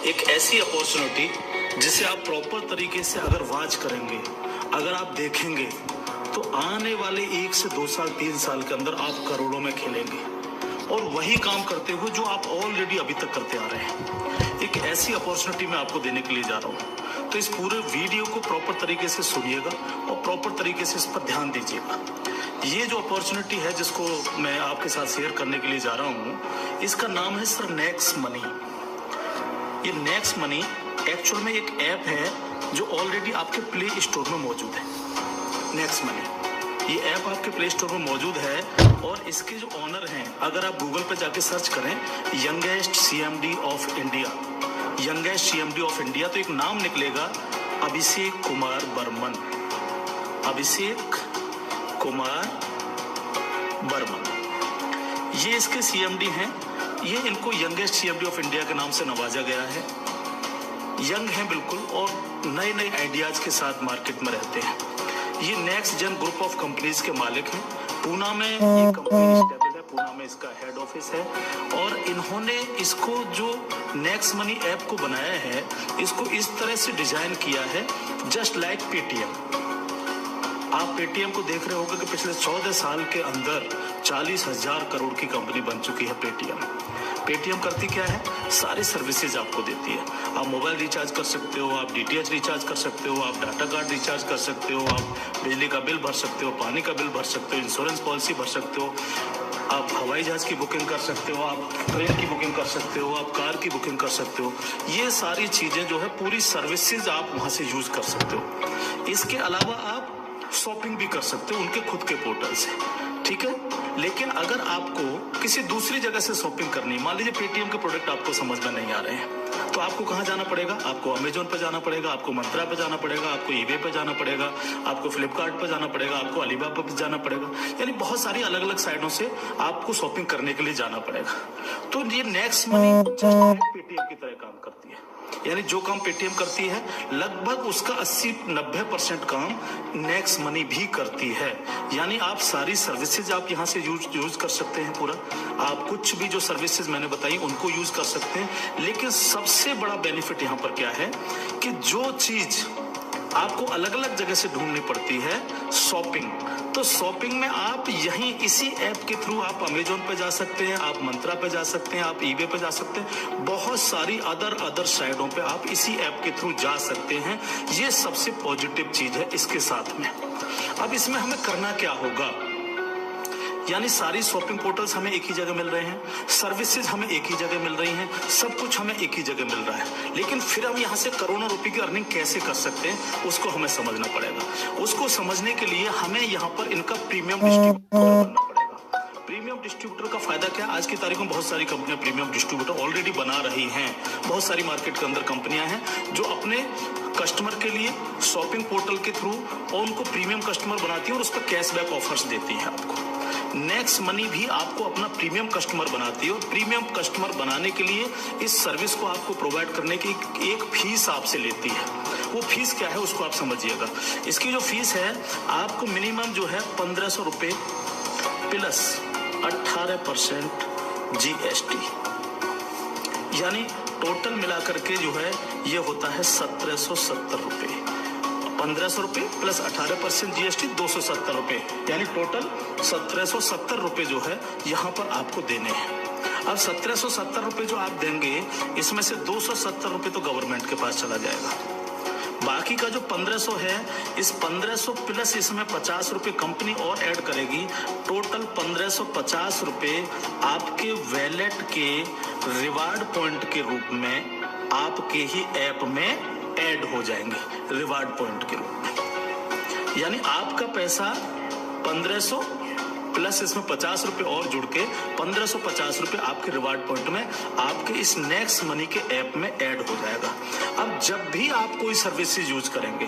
एक ऐसी अपॉर्चुनिटी जिसे आप प्रॉपर तरीके से अगर वॉच करेंगे, अगर आप देखेंगे, तो आने वाले 1 से 2 साल 3 साल के अंदर आप करोड़ों में खेलेंगे और वही काम करते हुए जो आप ऑलरेडी अभी तक करते आ रहे हैं। एक ऐसी अपॉर्चुनिटी मैं आपको देने के लिए जा रहा हूँ, तो इस पूरे वीडियो को प्रॉपर तरीके से सुनिएगा और प्रॉपर तरीके से इस पर ध्यान दीजिएगा। ये जो अपॉर्चुनिटी है जिसको मैं आपके साथ शेयर करने के लिए जा रहा हूँ, इसका नाम है सर नेक्स्ट मनी। ये नेक्स्ट मनी एक्चुअल में एक ऐप है जो ऑलरेडी आपके प्ले स्टोर में मौजूद है। नेक्स्ट मनी ये ऐप आपके प्ले स्टोर में मौजूद है और इसके जो ऑनर हैं, अगर आप गूगल पे जाके सर्च करें youngest CMD of India, youngest CMD of India, तो एक नाम निकलेगा अभिषेक कुमार बर्मन, अभिषेक कुमार बर्मन। ये इसके सीएमडी हैं। ये इनको यंगेस्ट सीएमडी ऑफ इंडिया के नाम से नवाजा गया है। यंग हैं बिल्कुल और नए नए आइडियाज के साथ मार्केट में रहते हैं। ये next gen group of companies के मालिक हैं। पूना में ये कंपनी स्टेबल है, पूना में इसका हेड ऑफिस है और इन्होंने इसको जो नेक्स्ट मनी ऐप को बनाया है, इसको इस तरह से डिजाइन किया है जस्ट लाइक पेटीएम। आप पेटीएम को देख रहे होंगे कि पिछले 14 साल के अंदर 40,000 करोड़ की कंपनी बन चुकी है पेटीएम। पेटीएम करती क्या है? सारी सर्विसेज आपको देती है। आप मोबाइल रिचार्ज कर सकते हो, आप डीटीएच रिचार्ज कर सकते हो, आप डाटा कार्ड रिचार्ज कर सकते हो, आप बिजली का बिल भर सकते हो, पानी का बिल भर सकते हो, इंश्योरेंस पॉलिसी भर सकते हो, आप हवाई जहाज की बुकिंग कर सकते हो, आप ट्रेन की बुकिंग कर सकते हो, आप कार की बुकिंग कर सकते हो। ये सारी चीजें जो है पूरी सर्विसेज आप वहां से यूज कर सकते हो। इसके अलावा आप शॉपिंग भी कर सकते हो उनके खुद के पोर्टल से, ठीक है। लेकिन अगर आपको किसी दूसरी जगह से शॉपिंग करनी, मान लीजिए पेटीएम के प्रोडक्ट आपको समझ में नहीं आ रहे हैं, तो आपको कहाँ जाना पड़ेगा? आपको अमेजोन पे जाना पड़ेगा, आपको मंत्रा पे जाना पड़ेगा, आपको ईबे पे जाना पड़ेगा, आपको फ्लिपकार्ट पे जाना पड़ेगा, आपको अलीबाबा पे जाना पड़ेगा। यानी बहुत सारी अलग अलग साइटों से आपको शॉपिंग करने के लिए जाना पड़ेगा। तो ये नेक्स्ट मनी जस्ट पेटीएम की तरह काम करती है। यानी जो काम पेटीएम करती है लगभग उसका 80-90% काम नेक्स्ट मनी भी करती है। यानी आप सारी सर्विसेज आप यहां से यूज कर सकते हैं पूरा। आप कुछ भी जो सर्विसेज मैंने बताई उनको यूज कर सकते हैं। लेकिन सबसे बड़ा बेनिफिट यहां पर क्या है कि जो चीज आपको अलग अलग जगह से ढूंढनी पड़ती है, शॉपिंग, तो शॉपिंग में आप यहीं इसी ऐप के थ्रू आप अमेजोन पे जा सकते हैं, आप मंत्रा पे जा सकते हैं, आप ईबे पे जा सकते हैं, बहुत सारी अदर साइटों पे आप इसी ऐप के थ्रू जा सकते हैं। ये सबसे पॉजिटिव चीज है इसके साथ में। अब इसमें हमें करना क्या होगा? यानी सारी शॉपिंग पोर्टल्स हमें एक ही जगह मिल रहे हैं, सर्विसेज हमें एक ही जगह मिल रही हैं, सब कुछ हमें एक ही जगह मिल रहा है। लेकिन फिर हम यहाँ से करोड़ों रुपए की अर्निंग कैसे कर सकते हैं उसको हमें समझना पड़ेगा। उसको समझने के लिए हमें यहाँ पर इनका प्रीमियम डिस्ट्रीब्यूटर बनना पड़ेगा। प्रीमियम डिस्ट्रीब्यूटर का फायदा क्या? आज की तारीख में बहुत सारी कंपनियां प्रीमियम डिस्ट्रीब्यूटर ऑलरेडी बना रही हैं। बहुत सारी मार्केट के अंदर कंपनियां हैं जो अपने कस्टमर के लिए शॉपिंग पोर्टल के थ्रू और उनको प्रीमियम कस्टमर बनाती है और उस पर कैशबैक ऑफर्स देती है आपको। नेक्स्ट मनी भी आपको अपना प्रीमियम कस्टमर बनाती है और प्रीमियम कस्टमर बनाने के लिए इस सर्विस को आपको प्रोवाइड करने की एक फीस आपसे लेती है। वो फीस क्या है उसको आप समझिएगा। इसकी जो फीस है आपको मिनिमम जो है 1,500 रुपए प्लस 18% GST, यानी टोटल मिलाकर के जो है ये होता है 1,770 रुपए। 1,500 रुपए प्लस 18% GST 270 रुपए, यानी टोटल 1,770 रुपए जो है यहाँ पर आपको देने हैं। अब 1,770 रुपए जो आप देंगे, इसमें से 270 रुपए तो गवर्नमेंट के पास चला जाएगा। बाकी का जो 1,500 है, इस 1,500 प्लस इसमें 50 रुपए कंपनी और ऐड करेगी। टोटल 1,550 रुपए आपके वैलेट के रिवार्ड पॉइंट के रूप में आपके ही ऐप में ऐड हो जाएंगे रिवार्ड पॉइंट के रूप में। यानी आपका पैसा 1,500 प्लस इसमें 50 रुपए और जुड़ के 1,550 रुपए आपके रिवार्ड पॉइंट में आपके इस नेक्स्ट मनी के ऐप में ऐड हो जाएगा। अब जब भी आप कोई सर्विसेज यूज करेंगे,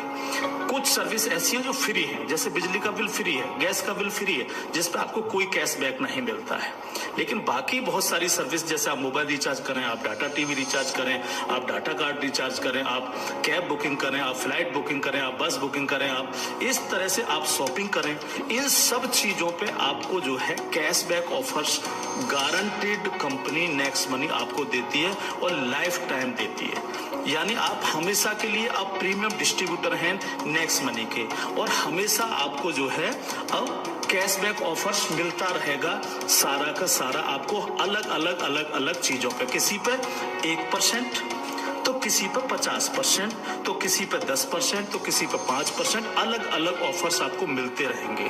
कुछ सर्विस ऐसी है जो फ्री है, जैसे बिजली का बिल फ्री है, गैस का बिल फ्री है, जिस पे आपको कोई कैशबैक नहीं मिलता है। लेकिन बाकी बहुत सारी सर्विस, जैसे आप मोबाइल रिचार्ज करें, आप डाटा टीवी रिचार्ज करें, आप डाटा कार्ड रिचार्ज करें, आप कैब बुकिंग करें, आप फ्लाइट बुकिंग करें, आप बस बुकिंग करें, आप इस तरह से आप शॉपिंग करें, इन सब चीजों पे आप आपको जो है cashback offers guaranteed company next money आपको देती है और लाइफ टाइम देती है। यानी आप हमेशा के लिए अब प्रीमियम डिस्ट्रीब्यूटर हैं नेक्स्ट मनी के, और हमेशा आपको जो है अब कैशबैक ऑफर्स मिलता रहेगा सारा का सारा आपको अलग अलग चीजों पे, किसी पे 1%, तो किसी पे 50%, तो किसी पे 10%, तो किसी पे 5%, अलग अलग ऑफर्स आपको मिलते रहेंगे।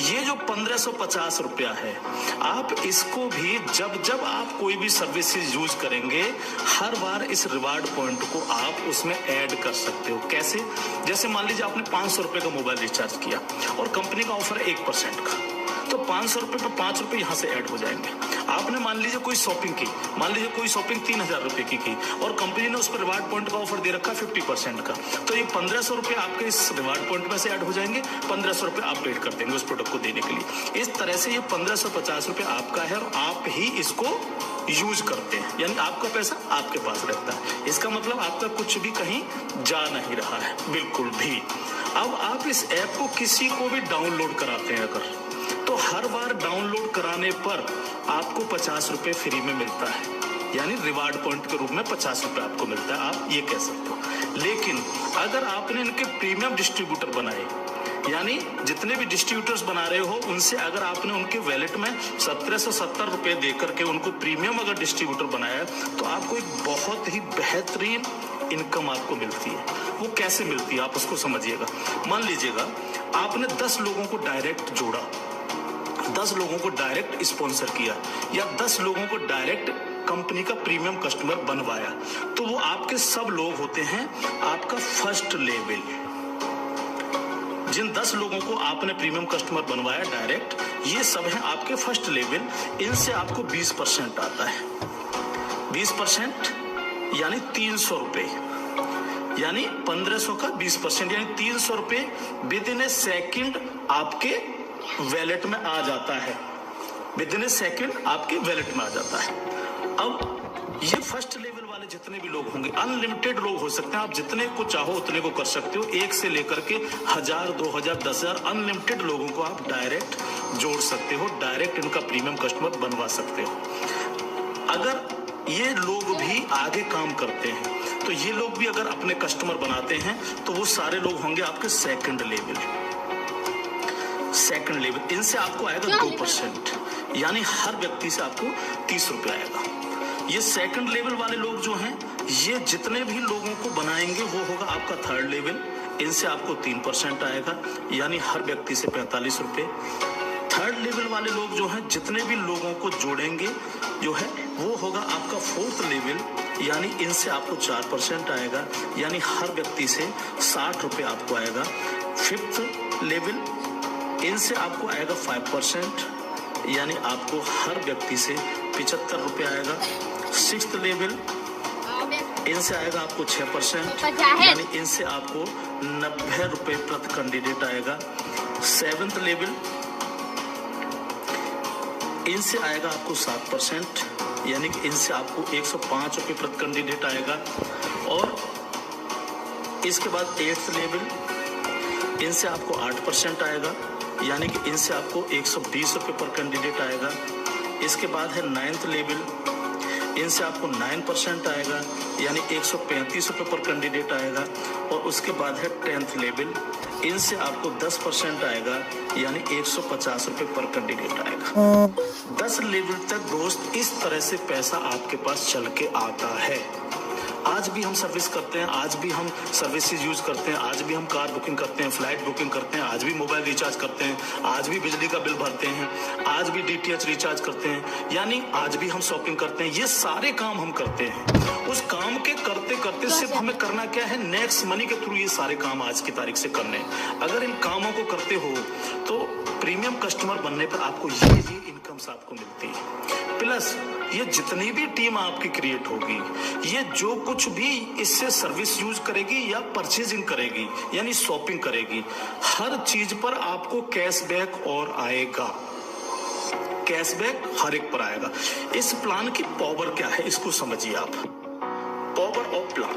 ये जो 1550 रुपया है, आप इसको भी जब आप कोई भी सर्विसेज यूज करेंगे, हर बार इस रिवार्ड पॉइंट को आप उसमें ऐड कर सकते हो। कैसे? जैसे मान लीजिए आपने 500 रुपए का मोबाइल रिचार्ज किया और कंपनी का ऑफर है 1% का, तो 500 रुपए पे 5 रुपए यहां से ऐड हो जाएंगे। आपने मान लीजिए कोई शॉपिंग की, मान लीजिए कोई शॉपिंग 3000 रुपए की और कंपनी ने उस पर रिवार्ड पॉइंट का ऑफर दे रखा 50% का, तो ये 1500 रुपए आपके इस रिवार्ड पॉइंट में से ऐड हो जाएंगे, 1500 रुपए आप पेड कर देंगे उस प्रोडक्ट को देने के लिए। इस तरह से ये 1550 रुपए आपका है और आप ही इसको यूज करते हैं, यानी आपका पैसा आपके पास रहता है। इसका मतलब आपका कुछ भी कहीं जा नहीं रहा है, बिल्कुल भी। अब आप इस ऐप को किसी को भी डाउनलोड कराते हैं अगर, तो हर बार डाउनलोड कराने पर आपको 50 रुपए फ्री में मिलता है, यानी रिवार्ड पॉइंट के रूप में 50 रुपए आपको मिलता है, आप ये कह सकते हो। लेकिन अगर आपने इनके प्रीमियम डिस्ट्रीब्यूटर बनाए, यानी जितने भी डिस्ट्रीब्यूटर्स बना रहे हो उनसे अगर आपने उनके वैलेट में 1770 रुपए देकर के उनको प्रीमियम अगर डिस्ट्रीब्यूटर बनाया, तो आपको एक बहुत ही बेहतरीन इनकम आपको मिलती है। वो कैसे मिलती है आप उसको समझिएगा। मान लीजिएगा आपने 10 लोगों को डायरेक्ट जोड़ा, 10 लोगों को डायरेक्ट स्पॉन्सर किया, या 10 लोगों को डायरेक्ट कंपनी का प्रीमियम कस्टमर बनवाया, तो वो आपके सब लोग होते हैं आपका फर्स्ट लेवल। जिन 10 लोगों को आपने प्रीमियम कस्टमर बनवाया डायरेक्ट, ये सब हैं आपके फर्स्ट लेवल। इनसे आपको 20% आता है। 20% यानी 300 रुपए, यानी 1500 का 20%, यानी 300 रुपए विद इन ए सेकेंड आपके वैलेट में आ जाता है। विद इन ए सेकेंड आपके वैलेट में आ जाता है। अब ये फर्स्ट लेवल वाले जितने भी लोग होंगे, अनलिमिटेड लोग हो सकते हैं, आप जितने को चाहो उतने को कर सकते हो, 1 से लेकर के 1000, 2000, 10000 अनलिमिटेड लोगों को आप डायरेक्ट जोड़ सकते हो, डायरेक्ट इनका प्रीमियम कस्टमर बनवा सकते हो। अगर ये लोग भी आगे काम करते हैं, तो ये लोग भी अगर अपने कस्टमर बनाते हैं, तो वो सारे लोग होंगे आपके सेकंड लेवल। इनसे आपको आएगा 2%, यानी हर व्यक्ति से आपको 30 रुपए आएगा। ये सेकंड लेवल वाले लोग जो हैं, ये जितने भी लोगों को बनाएंगे वो होगा आपका थर्ड लेवल। इनसे आपको 3% आएगा, यानी हर व्यक्ति से 45 रुपए। थर्ड लेवल वाले लोग जो हैं, जितने भी लोगों को जोड़ेंगे जो है, वो होगा आपका फोर्थ लेवल, यानी इनसे आपको 4% आएगा, यानी हर व्यक्ति से 60 रुपए आपको आएगा। फिफ्थ लेवल, इनसे आपको आएगा 5%, यानी आपको हर व्यक्ति से 75 रुपए आएगा। सिक्स्थ लेवल, इनसे आएगा आपको 6%, यानी इनसे आपको 90 रुपए प्रति कैंडिडेट आएगा। सेवेंथ लेवल, इनसे आएगा आपको 7%, यानी कि इनसे आपको 105 रुपए प्रति कैंडिडेट आएगा। और इसके बाद 8th लेवल, इनसे आपको 8% आएगा, यानी कि इनसे आपको 120 रुपए पर कैंडिडेट आएगा। इसके बाद है 9th लेवल, इनसे आपको 9% आएगा, यानी 135 रुपए पर कैंडिडेट आएगा। और उसके बाद है 10th लेवल, इनसे आपको 10% आएगा, यानी 150 रुपए पर कैंडिडेट आएगा। 10 लेवल तक दोस्त इस तरह से पैसा आपके पास चल के आता है। आज भी हम सर्विस करते हैं, आज भी हम सर्विसेज यूज करते हैं, आज भी हम कार बुकिंग करते हैं, फ्लाइट बुकिंग करते हैं, आज भी मोबाइल रिचार्ज करते हैं, आज भी बिजली का बिल भरते हैं, आज भी DTH रिचार्ज करते हैं, यानी आज भी हम शॉपिंग करते हैं। ये सारे काम हम करते हैं। उस काम के करते करते सिर्फ हमें करना क्या है, नेक्स्ट मनी के थ्रू ये सारे काम आज की तारीख से करने हैं। अगर इन कामों को करते हो तो प्रीमियम कस्टमर बनने पर आपको ये इनकम्स आपको मिलती है। प्लस ये जितनी भी टीम आपकी क्रिएट होगी, ये जो कुछ भी इससे सर्विस यूज करेगी या परचेजिंग करेगी, यानी शॉपिंग करेगी, हर चीज पर आपको कैशबैक और आएगा। कैशबैक हर एक पर आएगा। इस प्लान की पावर क्या है, इसको समझिए आप। पावर ऑफ प्लान,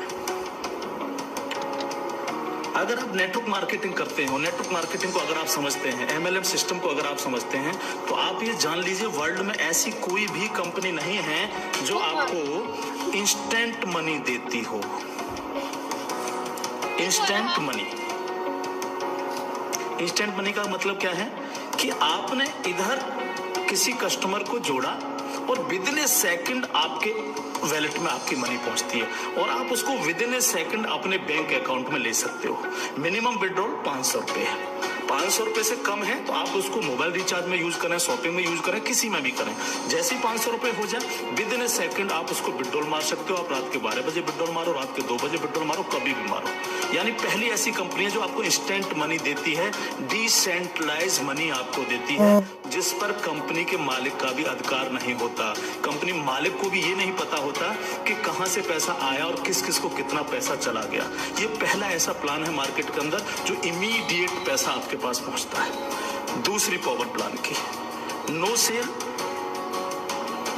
अगर आप नेटवर्क मार्केटिंग करते हो, नेटवर्क मार्केटिंग को अगर आप समझते हैं, MLM सिस्टम को अगर आप समझते हैं, तो आप ये जान लीजिए वर्ल्ड में ऐसी कोई भी कंपनी नहीं है जो आपको इंस्टेंट मनी देती हो। इंस्टेंट मनी, इंस्टेंट मनी का मतलब क्या है कि आपने इधर किसी कस्टमर को जोड़ा और विद इन ए सेकंड आपके वैलेट में आपकी मनी पहुंचती है और आप उसको विद इन ए सेकंड अपने बैंक अकाउंट में ले सकते हो। मिनिमम विड्रॉल 500 रुपए है। 500 रुपए से कम है तो आप उसको मोबाइल रिचार्ज में यूज करें, शॉपिंग में यूज करें, किसी में भी करें। जैसे ही 500 रुपए हो जाए विद इन ए सेकंड आप उसको विड्रॉल मार सकते हो। आप रात के 12 बजे विड्रॉल मारो, रात के 2 बजे विड्रॉल मारो, कभी भी मारो। यानी पहली ऐसी कंपनी है जो आपको इंस्टेंट मनी देती है, डिसेंट्रलाइज मनी आपको देती है, जिस पर कंपनी के मालिक का भी अधिकार नहीं होता। कंपनी मालिक को भी ये नहीं पता होता कि कहां से पैसा आया और किस किस को कितना पैसा चला गया। ये पहला ऐसा प्लान है मार्केट के अंदर जो इमीडिएट पैसा आपके पास पहुंचता है। दूसरी पावर प्लान की, नो सेल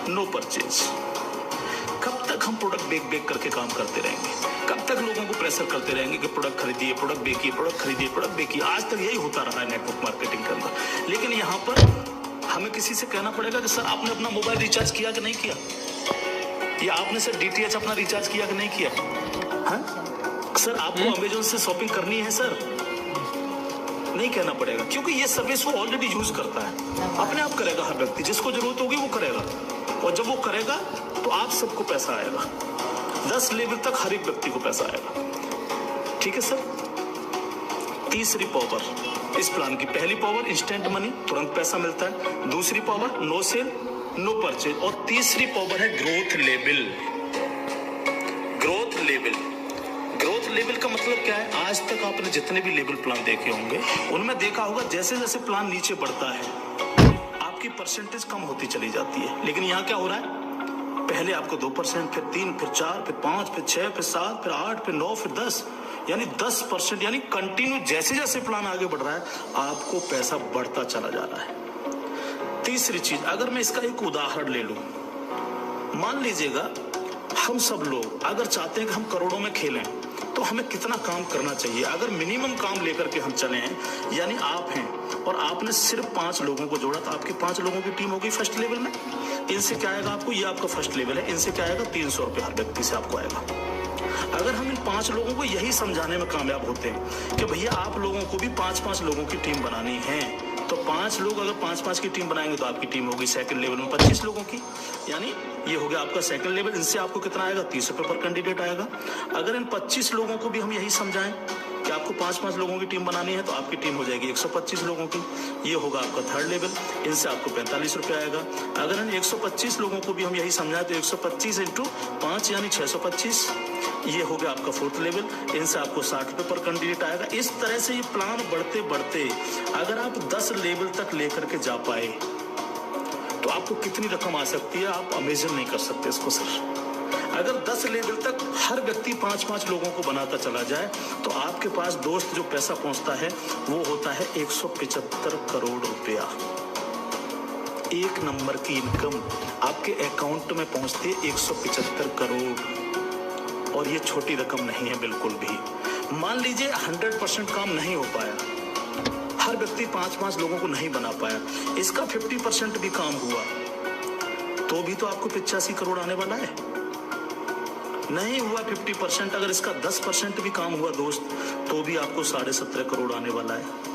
नो परचेज। कब तक हम प्रोडक्ट बेक करके काम करते रहेंगे? कब तक लोगों को प्रेशर करते रहेंगे कि प्रोडक्ट खरीदिए, प्रोडक्ट बेचिए, प्रोडक्ट खरीदिए, प्रोडक्ट बेचिए? आज तक यही होता रहा है नेटवर्क मार्केटिंग के अंदर। लेकिन यहाँ पर हमें किसी से कहना पड़ेगा कि सर आपने अपना मोबाइल रिचार्ज किया कि नहीं किया, या आपने सर DTH अपना रिचार्ज किया कि नहीं किया? हाँ सर आपको अमेजोन से शॉपिंग करनी है सर, नहीं कहना पड़ेगा, क्योंकि ये सर्विस वो ऑलरेडी यूज करता है। अपने आप करेगा हर व्यक्ति, जिसको जरूरत होगी वो करेगा, और जब वो करेगा तो आप सबको पैसा आएगा। 10 लेवल तक हर एक व्यक्ति को पैसा आएगा। ठीक है सर। तीसरी पावर इस प्लान की, पहली पावर इंस्टेंट मनी, तुरंत पैसा मिलता है। दूसरी power no sale no purchase, और तीसरी पावर है growth level. Growth level, growth level का मतलब क्या है? आज तक आपने जितने भी लेवल प्लान देखे होंगे उनमें देखा होगा जैसे जैसे प्लान नीचे बढ़ता है आपकी परसेंटेज कम होती चली जाती है। लेकिन यहाँ क्या हो रहा है? पहले आपको 2%, फिर 3, फिर 4, फिर 5, फिर 6, फिर 7, फिर 8, फिर 9, फिर 10, यानी 10%, यानी कंटिन्यू जैसे जैसे प्लान आगे बढ़ रहा है आपको पैसा बढ़ता चला जा रहा है। तीसरी चीज, अगर मैं इसका एक उदाहरण ले लूं, मान लीजिएगा हम सब लोग अगर चाहते हैं कि हम करोड़ों में खेलें तो हमें कितना काम करना चाहिए? अगर मिनिमम काम लेकर के हम चले हैं, यानी आप हैं और आपने सिर्फ 5 लोगों को जोड़ा तो आपकी 5 लोगों की टीम होगी फर्स्ट लेवल में। इनसे क्या आएगा आपको? ये आपका फर्स्ट लेवल है, इनसे क्या आएगा? 300 रुपये हर व्यक्ति से आपको आएगा। अगर हम इन 5 लोगों को यही समझाने में कामयाब होते हैं कि भैया आप लोगों को भी 5-5 लोगों की टीम बनानी है, तो 5 लोग अगर 5-5 की टीम बनाएंगे तो आपकी टीम होगी सेकंड लेवल में 25 लोगों की, यानी ये हो गया आपका सेकंड लेवल। इनसे आपको कितना आएगा? 30 रुपये पर कैंडिडेट आएगा। अगर इन 25 लोगों को भी हम यही समझाएं कि आपको 5-5 लोगों की टीम बनानी है तो आपकी टीम हो जाएगी 125 लोगों की, ये होगा आपका थर्ड लेवल। इनसे आपको 45 रुपये आएगा। अगर इन 125 लोगों को भी हम यही समझाएं तो 125 × 5 यानी 625, ये हो गया आपका फोर्थ लेवल। इनसे आपको 60 रुपये पर कैंडिडेट आएगा। इस तरह से ये प्लान बढ़ते बढ़ते अगर आप 10 लेवल तक लेकर के जा पाए तो आपको कितनी रकम आ सकती है आप इमेजिन नहीं कर सकते इसको सर। अगर 10 लेवल तक हर व्यक्ति 5-5 लोगों को बनाता चला जाए तो आपके पास दोस्त जो पैसा पहुंचता है वो होता है 175 करोड़ रुपया। एक नंबर की इनकम आपके अकाउंट में पहुंचती है 175 करोड़, और ये छोटी रकम नहीं है बिल्कुल भी। मान लीजिए 100% काम नहीं हो पाया, हर व्यक्ति 5-5 लोगों को नहीं बना पाया, इसका 50% भी काम हुआ तो भी तो आपको 85 करोड़ आने वाला है। नहीं हुआ 50%, अगर इसका 10% भी काम हुआ दोस्त तो भी आपको 17.5 करोड़ आने वाला है।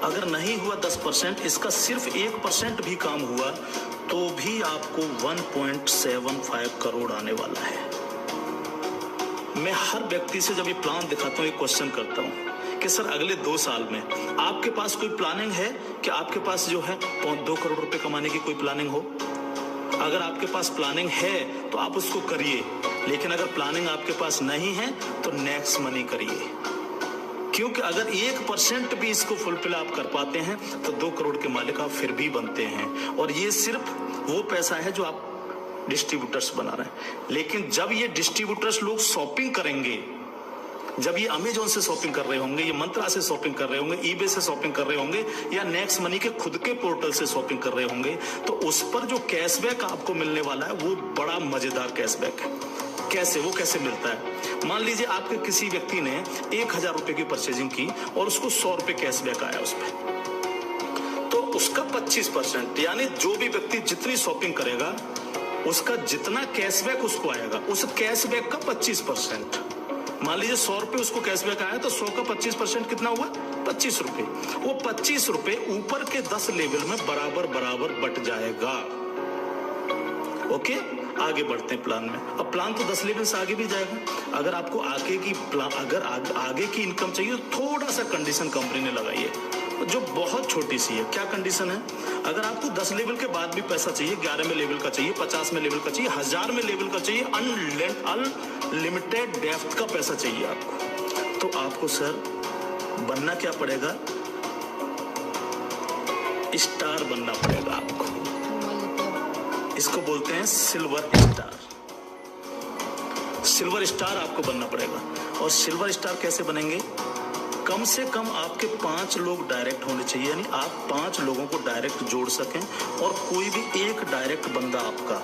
अगर नहीं हुआ 10%, इसका सिर्फ 1% भी काम हुआ तो भी आपको 1.75 करोड़ आने वाला है। मैं हर व्यक्ति से जब ये प्लान दिखाता हूँ एक क्वेश्चन करता हूँ कि सर अगले 2 साल में आपके पास कोई प्लानिंग है कि आपके पास जो है 2 करोड़ रुपए कमाने की कोई प्लानिंग हो? अगर आपके पास प्लानिंग है तो आप उसको करिए, लेकिन अगर प्लानिंग आपके पास नहीं है तो नेक्स्ट मनी करिए, क्योंकि अगर 1% भी इसको फुलफिल आप कर पाते हैं तो 2 करोड़ के मालिक आप फिर भी बनते हैं। और ये सिर्फ वो पैसा है जो आप डिस्ट्रीब्यूटर्स बना रहे हैं। लेकिन जब ये डिस्ट्रीब्यूटर्स लोग शॉपिंग करेंगे, जब ये अमेजोन से शॉपिंग कर रहे होंगे, ये मंत्रा से शॉपिंग कर रहे होंगे, ईबे से शॉपिंग कर रहे होंगे, या नेक्स्ट मनी के खुद के पोर्टल से शॉपिंग कर रहे होंगे, तो उस पर जो कैशबैक आपको मिलने वाला है वो बड़ा मजेदार कैशबैक है। कैसे? वो कैसे मिलता है? मान लीजिए आपके किसी व्यक्ति ने 1000 रुपए की परचेजिंग की और उसको 100 रुपए कैशबैक आया उस पर, तो उसका 25%, यानी जो भी व्यक्ति जितनी शॉपिंग करेगा उसका जितना कैशबैक उसको आएगा, उस कैशबैक का 25%। मान लीजिए 100 रुपए उसको कैशबैक आया तो 100 का 25% कितना हुआ? 25 रुपए। वो 25 रुपए ऊपर के 10 लेवल में बराबर बराबर बट जाएगा। ओके, आगे बढ़ते हैं प्लान में। अब प्लान तो 10 लेवल से आगे भी जाएगा। अगर आपको आगे की अगर आगे की इनकम चाहिए तो थोड़ा सा कंडीशन कंपनी ने लगाई है जो बहुत छोटी सी है। क्या कंडीशन है? अगर आपको 10 लेवल के बाद भी पैसा चाहिए, 11 में लेवल का चाहिए, 50 में लेवल का चाहिए, 1000 में लेवल का चाहिए, अनलिमिटेड डेप्थ का पैसा चाहिए आपको, तो आपको सर बनना क्या पड़ेगा? स्टार बनना पड़ेगा आपको। इसको बोलते हैं सिल्वर स्टार। सिल्वर स्टार आपको बनना पड़ेगा। और सिल्वर स्टार कैसे बनेंगे? कम से कम आपके 5 लोग डायरेक्ट होने चाहिए, यानी आप 5 लोगों को डायरेक्ट जोड़ सकें और कोई भी एक डायरेक्ट बंदा आपका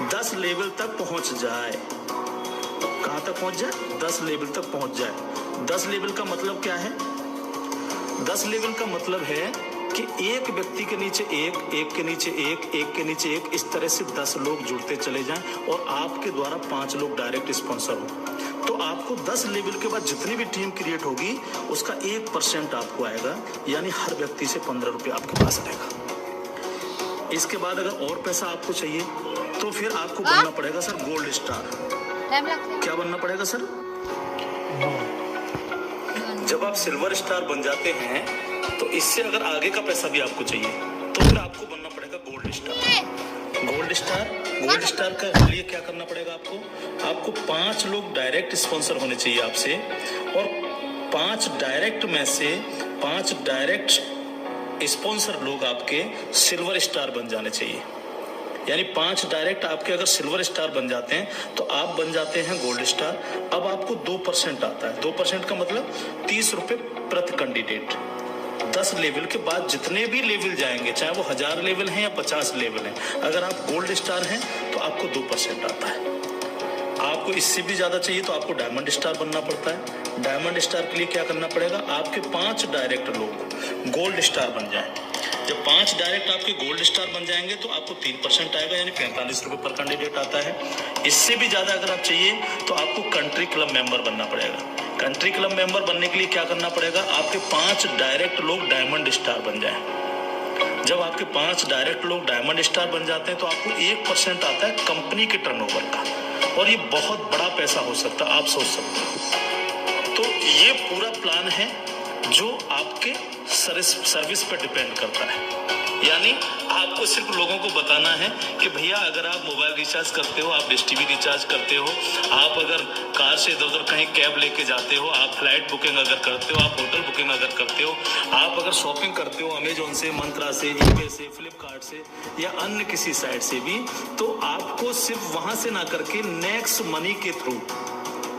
10 लेवल तक पहुंच जाए। कहां तक पहुंच जाए? 10 लेवल तक पहुंच जाए। 10 लेवल का मतलब क्या है? 10 लेवल का मतलब है कि एक व्यक्ति के नीचे एक के नीचे एक के नीचे एक, इस तरह से 10 लोग जुड़ते चले जाएं और आपके द्वारा 5 लोग डायरेक्ट स्पॉन्सर हो, तो आपको 10 लेवल के बाद जितनी भी टीम क्रिएट होगी उसका 1% आपको आएगा, यानी हर व्यक्ति से 15 रुपए आपके पास आएगा। इसके बाद अगर और पैसा आपको चाहिए तो फिर आपको बनना पड़ेगा सर गोल्ड स्टार। क्या बनना पड़ेगा सर? जब आप सिल्वर स्टार बन जाते हैं तो इससे अगर आगे का पैसा भी आपको चाहिए तो फिर आपको बनना पड़ेगा गोल्ड स्टार। गोल्ड स्टार का लिए क्या करना पड़ेगा आपको 5 लोग डायरेक्ट स्पॉन्सर होने चाहिए आपसे, और 5 डायरेक्ट में से 5 डायरेक्ट स्पॉन्सर लोग आपके सिल्वर स्टार बन जाने चाहिए। यानी 5 डायरेक्ट आपके अगर सिल्वर स्टार बन जाते हैं तो आप बन जाते हैं गोल्ड स्टार। अब आपको 2% आता है। 2% का मतलब 30 रुपए प्रति कैंडिडेट। 10 लेवल के बाद जितने भी लेवल जाएंगे, चाहे वो 1000 लेवल हैं या 50 लेवल हैं, अगर आप गोल्ड स्टार हैं तो आपको 2% आता है। आपको इससे भी ज्यादा चाहिए तो आपको डायमंड स्टार बनना पड़ता है। डायमंड स्टार के लिए क्या करना पड़ेगा? आपके 5 डायरेक्ट लोग गोल्ड स्टार बन जाए। जब 5 डायरेक्ट आपके गोल्ड स्टार बन जाएंगे तो आपको 3% आएगा, यानी 45 रुपए पर कैंडिडेट आता है। इससे भी ज्यादा अगर आप चाहिए तो आपको कंट्री क्लब मेंबर बनना पड़ेगा। कंट्री क्लब मेंबर बनने के लिए क्या करना पड़ेगा? आपके 5 डायरेक्ट लोग डायमंड स्टार बन जाए। जब आपके 5 डायरेक्ट लोग डायमंड स्टार बन जाते हैं तो आपको 1% आता है कंपनी के टर्नओवर का, और ये बहुत बड़ा पैसा हो सकता है, आप सोच सकते हो। तो ये पूरा प्लान है जो आपके सर्विस पर डिपेंड करता है। यानी आपको सिर्फ लोगों को बताना है कि भैया अगर आप मोबाइल रिचार्ज करते हो, आप डिश टीवी रिचार्ज करते हो, आप अगर कार से इधर उधर कहीं कैब लेके जाते हो, आप फ्लाइट बुकिंग अगर करते हो, आप होटल बुकिंग अगर करते हो, आप अगर शॉपिंग करते हो अमेजोन से, मंत्रा से, ईबे से, फ्लिपकार्ट से या अन्य किसी साइट से भी, तो आपको सिर्फ वहां से ना करके नेक्स्ट मनी के थ्रू,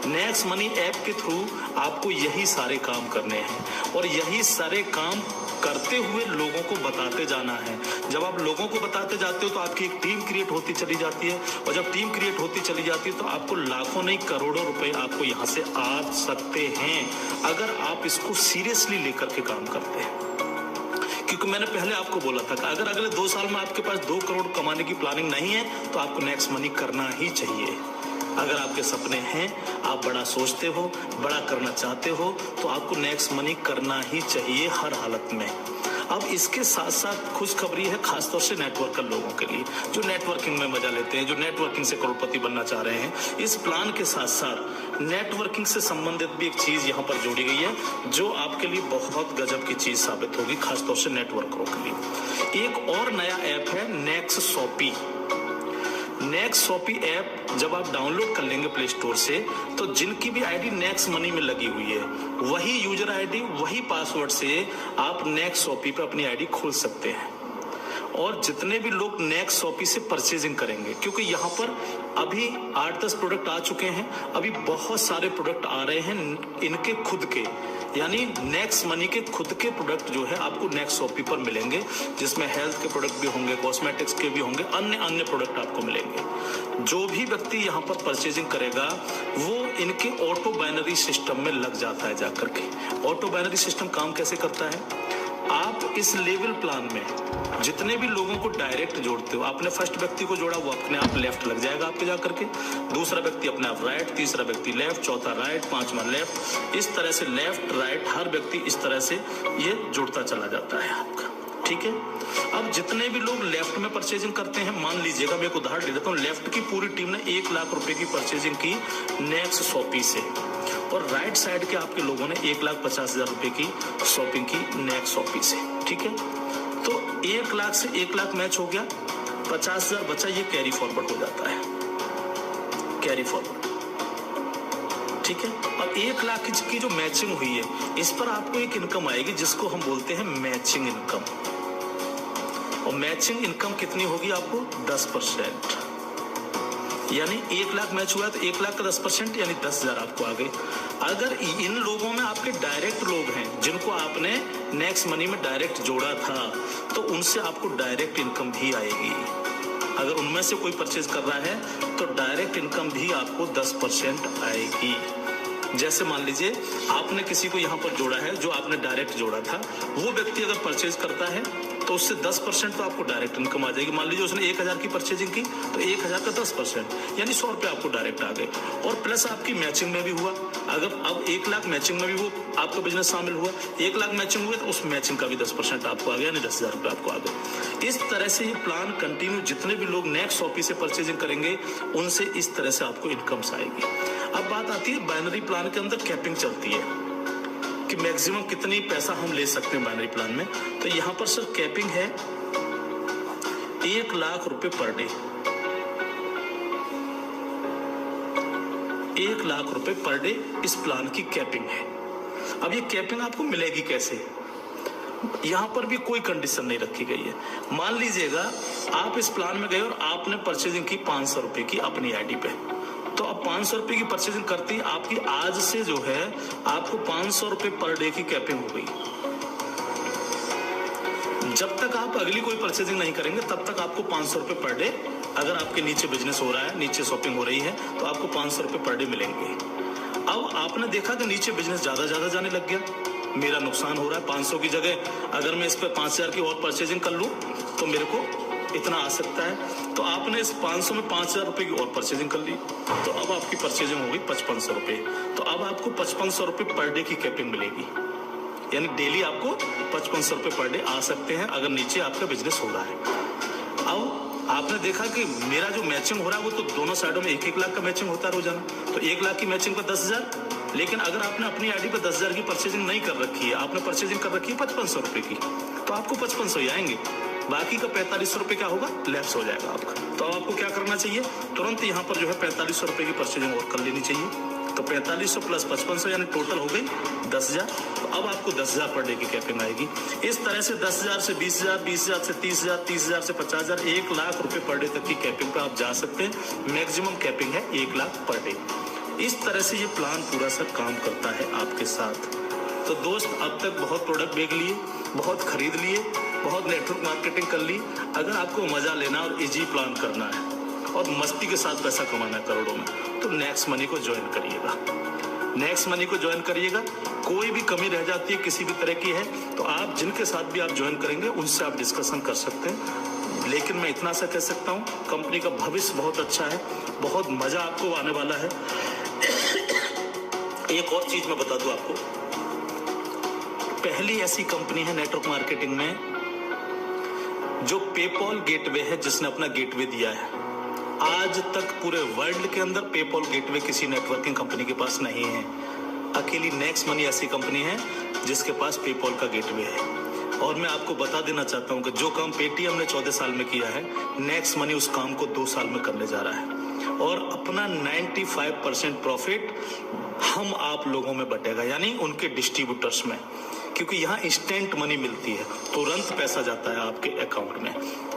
नेक्स्ट मनी ऐप के थ्रू आपको यही सारे काम करने हैं, और यही सारे काम करते हुए लोगों को बताते जाना है। जब आप लोगों को बताते जाते हो तो आपकी एक टीम क्रिएट होती चली जाती है, और जब टीम क्रिएट होती चली जाती है तो आपको लाखों नहीं करोड़ों रुपए आपको यहाँ से आ सकते हैं, अगर आप इसको सीरियसली लेकर के काम करते हैं। क्योंकि मैंने पहले आपको बोला था कि अगर अगले 2 साल में आपके पास 2 करोड़ कमाने की प्लानिंग नहीं है तो आपको नेक्स्ट मनी करना ही चाहिए। अगर आपके सपने हैं, आप बड़ा सोचते हो, बड़ा करना चाहते हो, तो आपको नेक्स्ट मनी करना ही चाहिए हर हालत में। अब इसके साथ साथ खुशखबरी है खासतौर से नेटवर्कर लोगों के लिए, जो नेटवर्किंग में मजा लेते हैं, जो नेटवर्किंग से करोड़पति बनना चाह रहे हैं। इस प्लान के साथ साथ नेटवर्किंग से संबंधित भी एक चीज यहाँ पर जोड़ी गई है जो आपके लिए बहुत गजब की चीज साबित होगी, खासतौर से नेटवर्करों के लिए। एक और नया ऐप है next shoppy. Next shoppy app जब आप डाउनलोड कर लेंगे प्ले स्टोर से, तो जिनकी भी आईडी नेक्स्ट मनी में लगी हुई है, वही यूजर आईडी, वही पासवर्ड से आप नेक्स्ट शॉपी पे अपनी आईडी खोल सकते हैं। और जितने भी लोग नेक्स्ट शॉपी से परचेजिंग करेंगे, क्योंकि यहाँ पर अभी 8-10 प्रोडक्ट आ चुके हैं, अभी बहुत सारे प्रोडक्ट आ रहे हैं इनके खुद के, यानी नेक्स्ट मनी के खुद के प्रोडक्ट जो है आपको नेक्स्ट शॉपी पर मिलेंगे, जिसमें हेल्थ के प्रोडक्ट भी होंगे, कॉस्मेटिक्स के भी होंगे, अन्य प्रोडक्ट आपको मिलेंगे। जो भी व्यक्ति यहाँ पर परचेजिंग करेगा वो इनके ऑटो बाइनरी सिस्टम में लग जाता है जाकर के। ऑटो बाइनरी सिस्टम काम कैसे करता है, आप इस लेवल प्लान में जितने भी लोगों को डायरेक्ट जोड़ते हो, आपने फर्स्ट व्यक्ति को जोड़ा वो अपने आप लेफ्ट लग जाएगा आपके जाकर के, दूसरा व्यक्ति अपने आप राइट, तीसरा व्यक्ति लेफ्ट, चौथा राइट, पांचवा लेफ्ट, इस तरह से लेफ्ट राइट हर व्यक्ति इस तरह से ये जुड़ता चला जाता है आपका। ठीक है, अब जितने भी लोग लेफ्ट में परचेजिंग करते हैं, मान लीजिएगा मैं एक उदाहरण ले देता हूँ, लेफ्ट की पूरी टीम ने 1 लाख रुपए की परचेजिंग की नेक्स्ट शॉपी से, और राइट साइड के आपके लोगों ने 1,50,000 रुपए की शॉपिंग की नेक्स्ट शॉपी से। ठीक है, तो 1 लाख से 1 लाख मैच हो गया, 50,000 बचा, ये कैरी फॉरवर्ड हो जाता है, कैरी फॉरवर्ड। ठीक है, अब 1 लाख की जो मैचिंग हुई है, इस पर आपको एक इनकम आएगी जिसको हम बोलते हैं मैचिंग इनकम, और मैचिंग इनकम कितनी होगी आपको 10%, यानी 1 लाख मैच हुआ तो 1 लाख का 10% यानी 10,000 आपको आ गए। अगर इन लोगों में आपके डायरेक्ट लोग हैं जिनको आपने नेक्स्ट मनी में डायरेक्ट जोड़ा था, तो उनसे आपको डायरेक्ट इनकम भी आएगी। अगर उनमें से कोई परचेज कर रहा है तो डायरेक्ट इनकम भी आपको 10% आएगी। जैसे मान लीजिए आपने किसी को यहाँ पर जोड़ा है, जो आपने डायरेक्ट जोड़ा था, वो व्यक्ति अगर परचेज करता है तो उससे 10% तो आपको डायरेक्ट इनकम आ जाएगी। मान लीजिए उसने 1,000 की परचेजिंग की तो 1,000 का 10% यानी 100 रुपये आपको डायरेक्ट आ गए, और प्लस आपकी मैचिंग में भी हुआ। अगर अब 1 लाख मैचिंग में भी वो आपका बिजनेस शामिल हुआ, 1 लाख मैचिंग हुए तो उस मैचिंग का भी 10% आपको आ गया, यानी 10,000 रुपये आपको आ गए। इस तरह से ये प्लान कंटिन्यू, जितने भी लोग नेक्स्ट शॉपी से परचेजिंग करेंगे उनसे इस तरह से आपको इनकम्स आएगी। अब बात आती है बाइनरी प्लान के अंदर कैपिंग चलती है कि मैक्सिमम कितनी पैसा हम ले सकते हैं बाइनरी प्लान में। तो यहाँ पर सर कैपिंग है 1 लाख रुपए पर डे, 1 लाख रुपए पर डे इस प्लान की कैपिंग है। अब ये कैपिंग आपको मिलेगी कैसे, यहाँ पर भी कोई कंडीशन नहीं रखी गई है। मान लीजिएगा आप इस प्लान में गए और आपने परचेजिंग की 500 रुपए की अपनी आईडी पे, तो अब 500 रुपए की परचेजिंग करती है आपकी, आज से जो है आपको 500 रुपए पर डे की कैपिंग हो गई। जब तक आप अगली कोई परचेजिंग नहीं करेंगे तब तक आपको 500 रुपए पर डे, अगर आपके नीचे बिजनेस हो रहा है, नीचे शॉपिंग हो रही है, तो आपको 500 रुपए पर डे मिलेंगे। अब आपने देखा कि नीचे बिजनेस ज्यादा जाने लग गया, मेरा नुकसान हो रहा है, 500 की जगह अगर मैं इस पे 5,000 की और परचेजिंग कर लूं तो मेरे को इतना आ सकता है, तो आपने इस 500 में 5,000 रुपए की और परचेजिंग कर ली, तो अब आपकी परचेजिंग होगी 5,500 रुपए। तो अब आपको 5,500 रुपए पर डे की कैपिंग मिलेगी, यानी डेली आपको 5,500 रुपए पर डे आ सकते हैं अगर नीचे आपका बिजनेस हो रहा है। अब आपने देखा कि मेरा जो मैचिंग हो रहा है वो तो दोनों साइडों में 1-1 लाख का मैचिंग होता है रोजाना, तो 1 लाख की मैचिंग पर 10,000। लेकिन अगर आपने अपनी आईडी पर 10,000 की परचेजिंग नहीं कर रखी है, आपने परचेजिंग कर रखी है 5,500 रुपए की, तो आपको 5,500 ही आएंगे, बाकी का 4,500 रुपए क्या होगा, लैप्स हो जाएगा आपका। तो अब आपको क्या करना चाहिए, तुरंत यहाँ पर जो है 4,500 रुपए की परचेजिंग और कर लेनी चाहिए। तो 4,500 प्लस 5,500 यानी टोटल हो गई 10,000। तो अब आपको 10,000 पर डे की कैपिंग आएगी। इस तरह से 10,000 से 20,000, 20,000 से 30,000, 30,000 से 50,000, 1 लाख रुपए पर डे तक की कैपिंग पे आप जा सकते हैं। मैक्सिमम कैपिंग है 1 लाख पर डे। इस तरह से ये प्लान पूरा सा काम करता है आपके साथ। तो दोस्त, अब तक बहुत प्रोडक्ट बेच लिए, बहुत खरीद लिए, बहुत नेटवर्क मार्केटिंग कर ली। अगर आपको मजा लेना और इजी प्लान करना है और मस्ती के साथ पैसा कमाना है करोड़ों में, तो नेक्स्ट मनी को ज्वाइन करिएगा। नेक्स्ट मनी को ज्वाइन करिएगा। कोई भी कमी रह जाती है, किसी भी तरह की है, तो आप जिनके साथ भी आप ज्वाइन करेंगे उनसे आप डिस्कशन कर सकते हैं। लेकिन मैं इतना सा कह सकता हूँ, कंपनी का भविष्य बहुत अच्छा है, बहुत मजा आपको आने वाला है। एक और चीज मैं बता दूं आपको, पहली ऐसी कंपनी है नेटवर्क मार्केटिंग में जो पेपॉल गेटवे है, जिसने अपना गेटवे दिया है। आज तक पूरे वर्ल्ड के अंदर पेपॉल गेटवे किसी नेटवर्किंग कंपनी के पास नहीं है। अकेली नेक्स्ट मनी ऐसी कंपनी है जिसके पास पेपॉल का गेटवे है। और मैं आपको बता देना चाहता हूं कि जो काम पेटीएम ने 14 साल में किया है, नेक्स्ट मनी उस काम को 2 साल में करने जा रहा है। और अपना 95% प्रॉफिट हम आप लोगों में बटेगा, यानी उनके डिस्ट्रीब्यूटर्स में। क्योंकि यहाँ इंस्टेंट मनी मिलती है, तुरंत पैसा जाता है आपके अकाउंट में,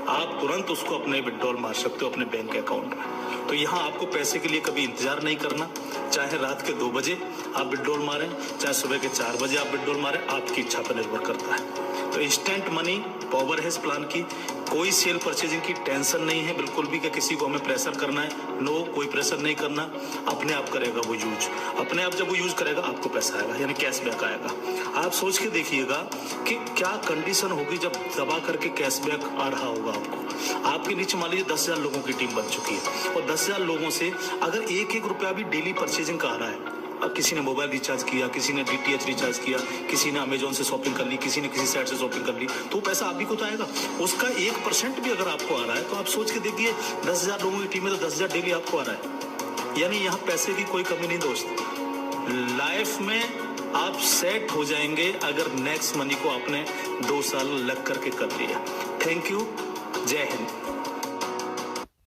आप तुरंत उसको अपने विड्रॉल मार सकते हो अपने बैंक अकाउंट में। तो यहाँ आपको पैसे के लिए कभी इंतजार नहीं करना, चाहे रात के 2 बजे आप विड्रॉल मारें, चाहे सुबह के 4 बजे आप विड्रॉल मारें, आपकी इच्छा पर निर्भर करता है। तो इंस्टेंट मनी पावर है इस प्लान की, कोई सेल परचेजिंग की टेंशन नहीं है बिल्कुल भी कि किसी को हमें प्रेशर करना है, नो, कोई प्रेशर नहीं करना, अपने आप करेगा वो यूज, अपने आप जब वो यूज करेगा आपको पैसा आएगा, यानी कैशबैक आएगा। आप सोच के देखिएगा कि क्या कंडीशन होगी जब दबा करके कैशबैक आ रहा होगा आपको। आपके नीचे मान लीजिए 10,000 लोगों की टीम बन चुकी है और 10,000 लोगों से अगर 1-1 रुपया भी डेली परचेजिंग का आ रहा है, अब किसी ने मोबाइल रिचार्ज किया, किसी ने DTH रिचार्ज किया, किसी ने अमेजोन से शॉपिंग कर ली, किसी ने किसी साइट से शॉपिंग कर ली, तो पैसा आप भी को तो आएगा। उसका 1% भी अगर आपको आ रहा है तो आप सोच के देखिए 10,000 लोगों की टीम में तो 10,000 डेली आपको आ रहा है, यानी यहाँ पैसे की कोई कमी नहीं दोस्त। लाइफ में आप सेट हो जाएंगे अगर नेक्स्ट मनी को आपने 2 साल लग करके कर लिया। थैंक यू, जय हिंद।